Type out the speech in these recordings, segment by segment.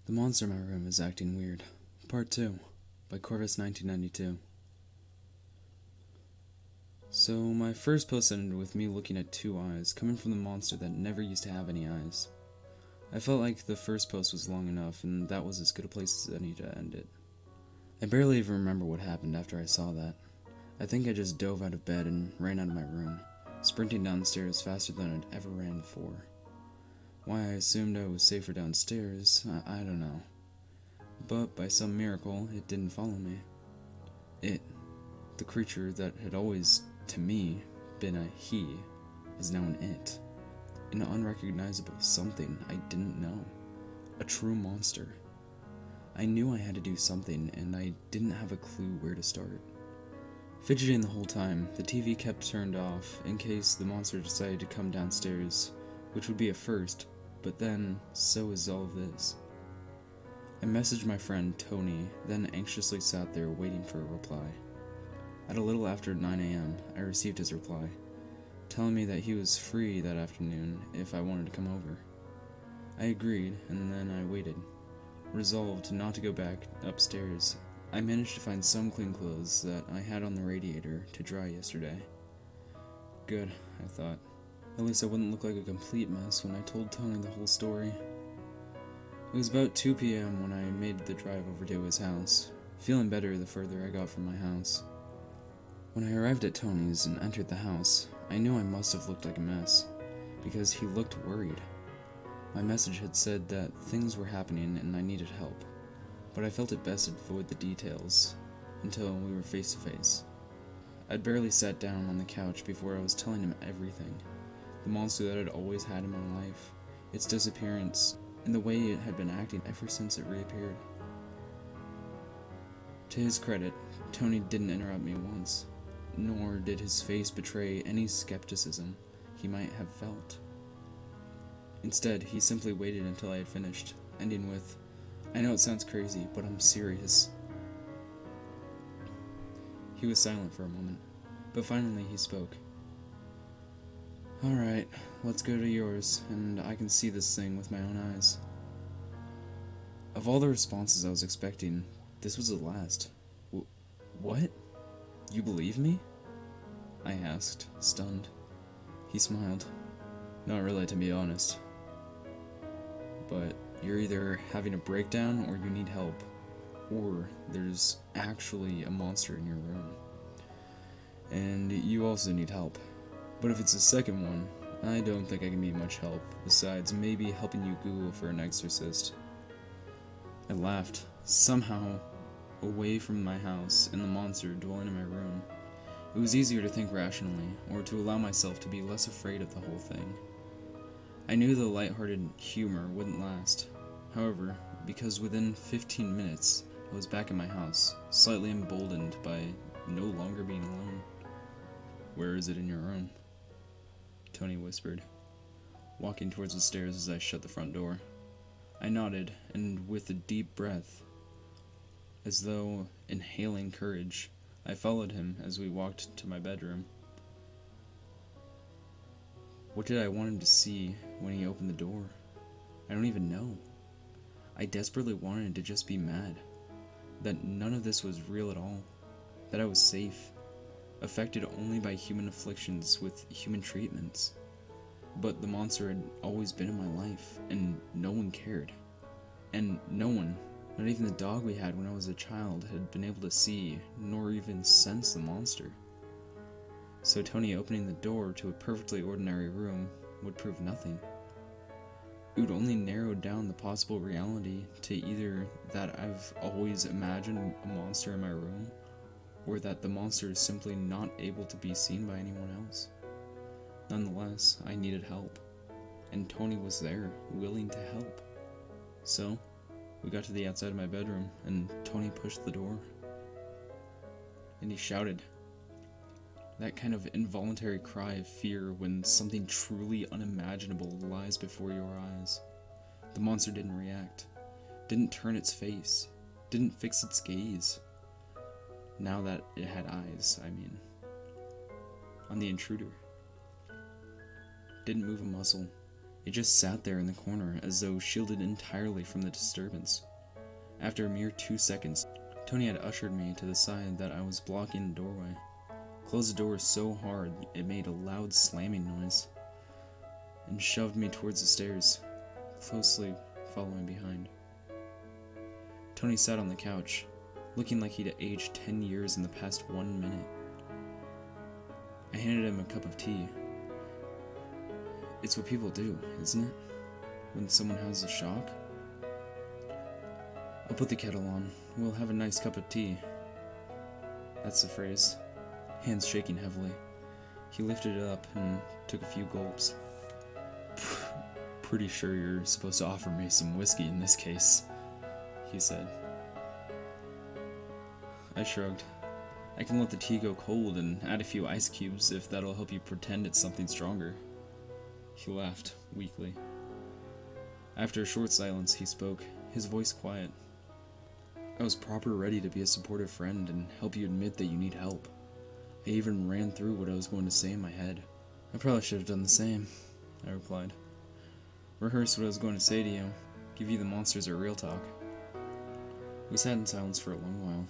The Monster in My Room is Acting Weird, Part 2, by Corvus 1992. So, my first post ended with me looking at two eyes, coming from the monster that never used to have any eyes. I felt like the first post was long enough, and that was as good a place as any to end it. I barely even remember what happened after I saw that. I think I just dove out of bed and ran out of my room, sprinting downstairs faster than I'd ever ran before. Why I assumed I was safer downstairs, I don't know. But by some miracle, it didn't follow me. It, the creature that had always, to me, been a he, is now an it. An unrecognizable something I didn't know. A true monster. I knew I had to do something, and I didn't have a clue where to start. Fidgeting the whole time, the TV kept turned off in case the monster decided to come downstairs, which would be a first, but then, so is all of this. I messaged my friend Tony, then anxiously sat there waiting for a reply. At a little after 9 a.m., I received his reply, telling me that he was free that afternoon if I wanted to come over. I agreed, and then I waited. Resolved not to go back upstairs, I managed to find some clean clothes that I had on the radiator to dry yesterday. Good, I thought. At least I wouldn't look like a complete mess when I told Tony the whole story. It was about 2 p.m. when I made the drive over to his house, feeling better the further I got from my house. When I arrived at Tony's and entered the house, I knew I must have looked like a mess, because he looked worried. My message had said that things were happening and I needed help, but I felt it best to avoid the details until we were face to face. I'd barely sat down on the couch before I was telling him everything. The monster that I'd always had in my life, its disappearance, and the way it had been acting ever since it reappeared. To his credit, Tony didn't interrupt me once, nor did his face betray any skepticism he might have felt. Instead, he simply waited until I had finished, ending with, "I know it sounds crazy, but I'm serious." He was silent for a moment, but finally he spoke. "Alright, let's go to yours, and I can see this thing with my own eyes." Of all the responses I was expecting, this was the last. What? You believe me? I asked, stunned. He smiled. "Not really, to be honest. But you're either having a breakdown or you need help, or there's actually a monster in your room. And you also need help. But if it's the second one, I don't think I can be much help, besides maybe helping you Google for an exorcist." I laughed, somehow away from my house and the monster dwelling in my room. It was easier to think rationally, or to allow myself to be less afraid of the whole thing. I knew the lighthearted humor wouldn't last, however, because within 15 minutes I was back in my house, slightly emboldened by no longer being alone. "Where is it in your room?" Tony whispered, walking towards the stairs as I shut the front door. I nodded, and with a deep breath, as though inhaling courage, I followed him as we walked to my bedroom. What did I want him to see when he opened the door? I don't even know. I desperately wanted to just be mad, that none of this was real at all, that I was safe, affected only by human afflictions with human treatments. But the monster had always been in my life, and no one cared. And no one, not even the dog we had when I was a child, had been able to see, nor even sense the monster. So Tony opening the door to a perfectly ordinary room would prove nothing. It would only narrow down the possible reality to either that I've always imagined a monster in my room, or that the monster is simply not able to be seen by anyone else. Nonetheless, I needed help, and Tony was there, willing to help. So, we got to the outside of my bedroom, and Tony pushed the door. And he shouted. That kind of involuntary cry of fear when something truly unimaginable lies before your eyes. The monster didn't react, didn't turn its face, didn't fix its gaze. Now that it had eyes, I mean. On the intruder. Didn't move a muscle. It just sat there in the corner, as though shielded entirely from the disturbance. After a mere 2 seconds, Tony had ushered me to the side that I was blocking the doorway, closed the door so hard it made a loud slamming noise, and shoved me towards the stairs, closely following behind. Tony sat on the couch, looking like he'd aged 10 years in the past 1 minute. I handed him a cup of tea. It's what people do, isn't it? When someone has a shock? I'll put the kettle on. We'll have a nice cup of tea. That's the phrase. Hands shaking heavily. He lifted it up and took a few gulps. Pretty sure you're supposed to offer me some whiskey in this case, he said. I shrugged. I can let the tea go cold and add a few ice cubes if that'll help you pretend it's something stronger. He laughed, weakly. After a short silence, he spoke, his voice quiet. I was proper ready to be a supportive friend and help you admit that you need help. I even ran through what I was going to say in my head. I probably should have done the same, I replied. Rehearse what I was going to say to you, give you the monsters are real talk. We sat in silence for a long while.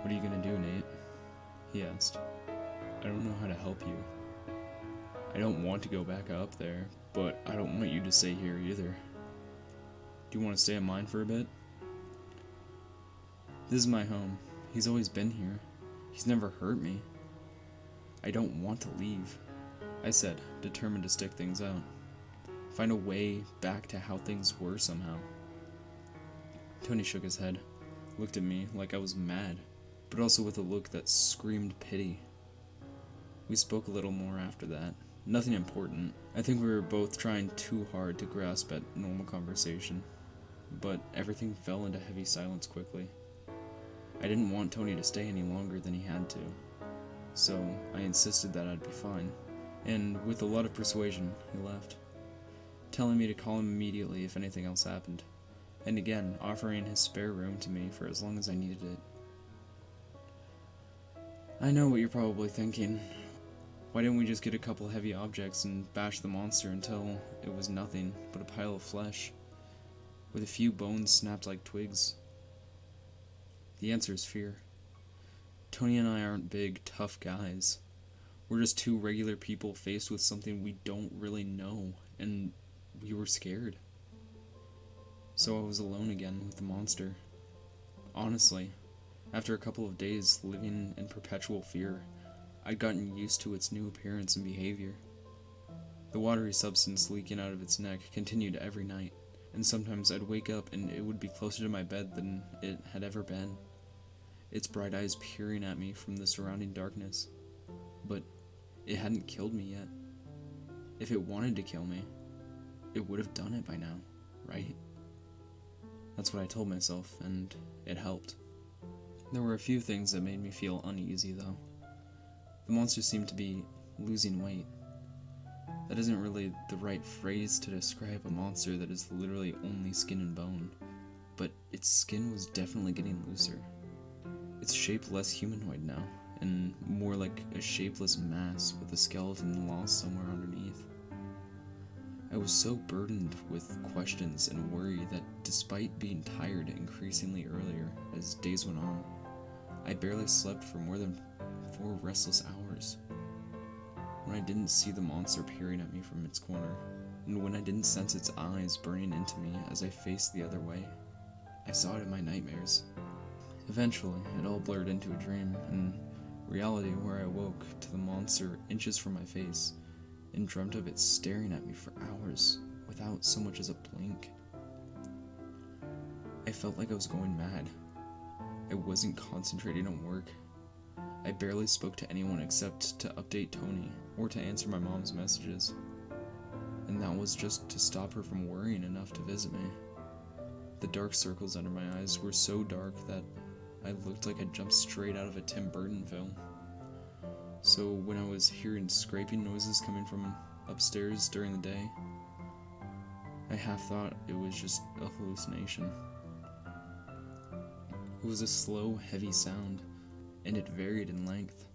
What are you gonna do, Nate? He asked. I don't know how to help you. I don't want to go back up there, but I don't want you to stay here either. Do you want to stay in mine for a bit? This is my home. He's always been here. He's never hurt me. I don't want to leave, I said, determined to stick things out. Find a way back to how things were somehow. Tony shook his head, looked at me like I was mad, but also with a look that screamed pity. We spoke a little more after that. Nothing important. I think we were both trying too hard to grasp at normal conversation, but everything fell into heavy silence quickly. I didn't want Tony to stay any longer than he had to, so I insisted that I'd be fine, and with a lot of persuasion, he left, telling me to call him immediately if anything else happened, and again offering his spare room to me for as long as I needed it. I know what you're probably thinking. Why didn't we just get a couple heavy objects and bash the monster until it was nothing but a pile of flesh, with a few bones snapped like twigs? The answer is fear. Tony and I aren't big, tough guys. We're just two regular people faced with something we don't really know, and we were scared. So I was alone again with the monster. Honestly, after a couple of days living in perpetual fear, I'd gotten used to its new appearance and behavior. The watery substance leaking out of its neck continued every night, and sometimes I'd wake up and it would be closer to my bed than it had ever been, its bright eyes peering at me from the surrounding darkness. But it hadn't killed me yet. If it wanted to kill me, it would have done it by now, right? That's what I told myself, and it helped. There were a few things that made me feel uneasy, though. The monster seemed to be losing weight. That isn't really the right phrase to describe a monster that is literally only skin and bone, but its skin was definitely getting looser. Its shape less humanoid now, and more like a shapeless mass with a skeleton lost somewhere underneath. I was so burdened with questions and worry that despite being tired increasingly earlier as days went on, I barely slept for more than 4 restless hours. When I didn't see the monster peering at me from its corner, and when I didn't sense its eyes burning into me as I faced the other way, I saw it in my nightmares. Eventually, it all blurred into a dream, and reality where I woke to the monster inches from my face, and dreamt of it staring at me for hours, without so much as a blink. I felt like I was going mad. I wasn't concentrating on work. I barely spoke to anyone except to update Tony, or to answer my mom's messages. And that was just to stop her from worrying enough to visit me. The dark circles under my eyes were so dark that I looked like I'd jumped straight out of a Tim Burton film. So when I was hearing scraping noises coming from upstairs during the day, I half thought it was just a hallucination. It was a slow, heavy sound, and it varied in length.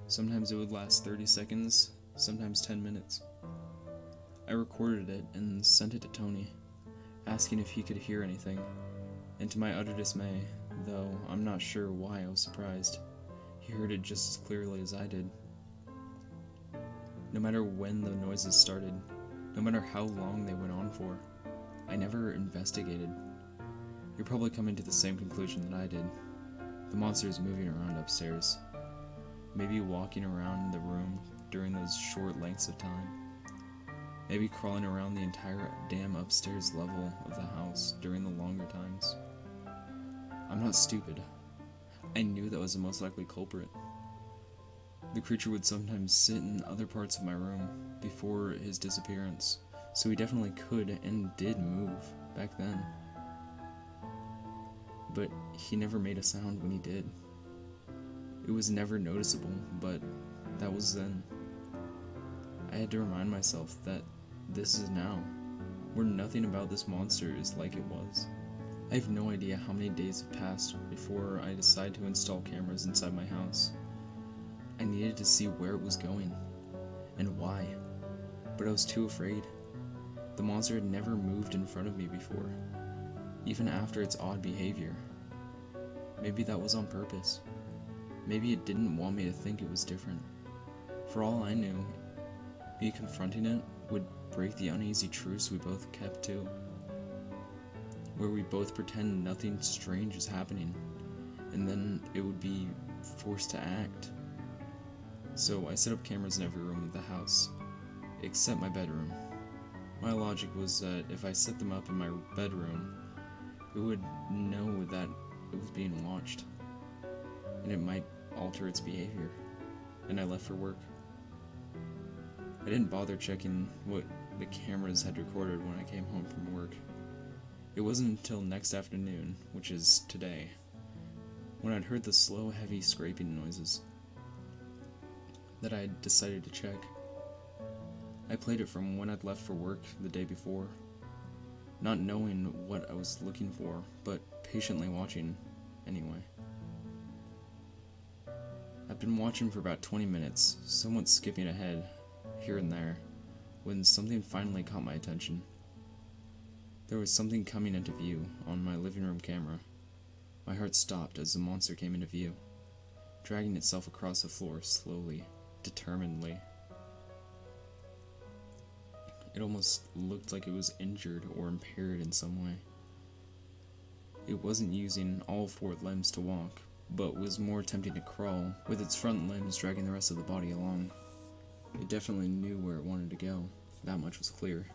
Sometimes it would last 30 seconds, sometimes 10 minutes. I recorded it and sent it to Tony, asking if he could hear anything, and to my utter dismay, though I'm not sure why I was surprised, he heard it just as clearly as I did. No matter when the noises started, no matter how long they went on for, I never investigated. You're probably coming to the same conclusion that I did. The monster is moving around upstairs, maybe walking around the room during those short lengths of time, maybe crawling around the entire damn upstairs level of the house during the longer times. I'm not stupid. I knew that was the most likely culprit. The creature would sometimes sit in other parts of my room before his disappearance, so he definitely could and did move back then. But he never made a sound when he did. It was never noticeable, but that was then. I had to remind myself that this is now, where nothing about this monster is like it was. I have no idea how many days have passed before I decided to install cameras inside my house. I needed to see where it was going, and why, but I was too afraid. The monster had never moved in front of me before, even after its odd behavior. Maybe that was on purpose. Maybe it didn't want me to think it was different. For all I knew, me confronting it would break the uneasy truce we both kept to, where we both pretend nothing strange is happening, and then it would be forced to act. So I set up cameras in every room of the house, except my bedroom. My logic was that if I set them up in my bedroom, it would know that it was being watched, and it might alter its behavior, and I left for work. I didn't bother checking what the cameras had recorded when I came home from work. It wasn't until next afternoon, which is today, when I'd heard the slow, heavy scraping noises, that I decided to check. I played it from when I'd left for work the day before, not knowing what I was looking for, but patiently watching anyway. I've been watching for about 20 minutes, somewhat skipping ahead, here and there, when something finally caught my attention. There was something coming into view on my living room camera. My heart stopped as the monster came into view, dragging itself across the floor slowly, determinedly. It almost looked like it was injured or impaired in some way. It wasn't using all 4 limbs to walk, but was more attempting to crawl, with its front limbs dragging the rest of the body along. It definitely knew where it wanted to go, that much was clear.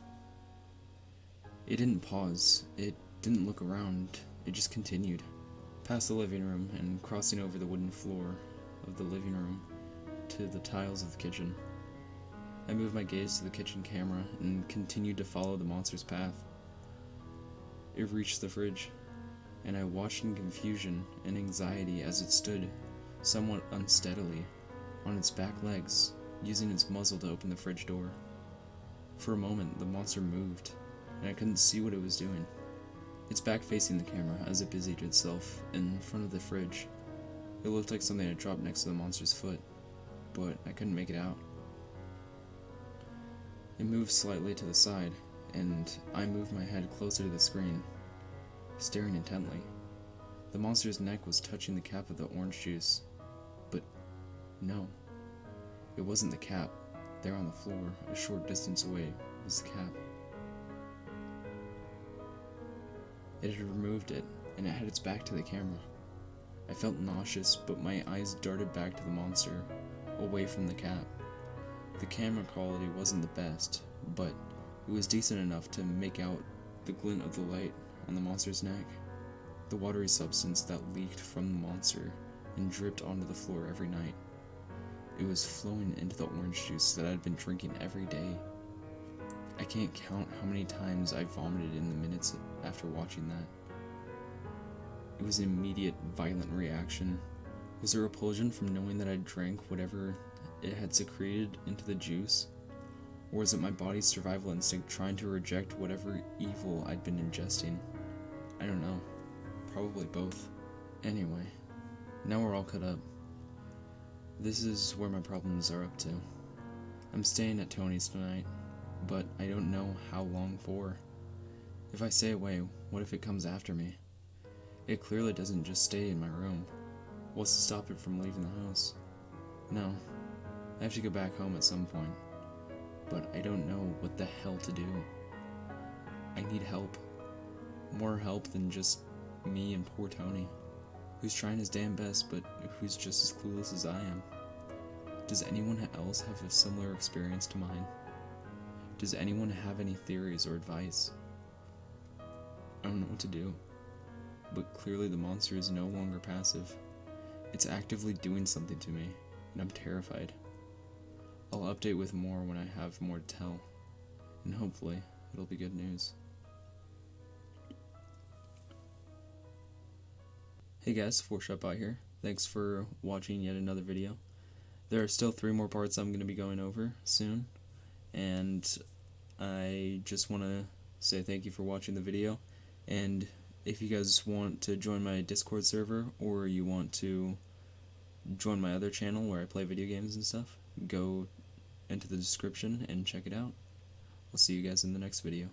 It didn't pause, it didn't look around, it just continued, past the living room and crossing over the wooden floor of the living room to the tiles of the kitchen. I moved my gaze to the kitchen camera and continued to follow the monster's path. It reached the fridge, and I watched in confusion and anxiety as it stood, somewhat unsteadily, on its back legs, using its muzzle to open the fridge door. For a moment, the monster moved, and I couldn't see what it was doing. Its back facing the camera as it busied itself in front of the fridge. It looked like something had dropped next to the monster's foot, but I couldn't make it out. It moved slightly to the side, and I moved my head closer to the screen, staring intently. The monster's neck was touching the cap of the orange juice, but no, it wasn't the cap. There on the floor, a short distance away, was the cap. It had removed it, and it had its back to the camera. I felt nauseous, but my eyes darted back to the monster, away from the cap. The camera quality wasn't the best, but it was decent enough to make out the glint of the light on the monster's neck, the watery substance that leaked from the monster and dripped onto the floor every night. It was flowing into the orange juice that I'd been drinking every day. I can't count how many times I vomited in the minutes after watching that. It was an immediate, violent reaction. Was it repulsion from knowing that I drank whatever it had secreted into the juice? Or was it my body's survival instinct trying to reject whatever evil I'd been ingesting? I don't know. Probably both. Anyway, now we're all caught up. This is where my problems are up to. I'm staying at Tony's tonight. but I don't know how long for. If I stay away, what if it comes after me? It clearly doesn't just stay in my room. What's to stop it from leaving the house? No, I have to go back home at some point, but I don't know what the hell to do. I need help. More help than just me and poor Tony, who's trying his damn best, but who's just as clueless as I am. Does anyone else have a similar experience to mine? Does anyone have any theories or advice? I don't know what to do, but clearly the monster is no longer passive. It's actively doing something to me, and I'm terrified. I'll update with more when I have more to tell, and hopefully it'll be good news. Hey guys, 4ShotBot here. Thanks for watching yet another video. There are still 3 more parts I'm going to be going over soon, and I just want to say thank you for watching the video, and if you guys want to join my Discord server, or you want to join my other channel where I play video games and stuff, go into the description and check it out. I'll see you guys in the next video.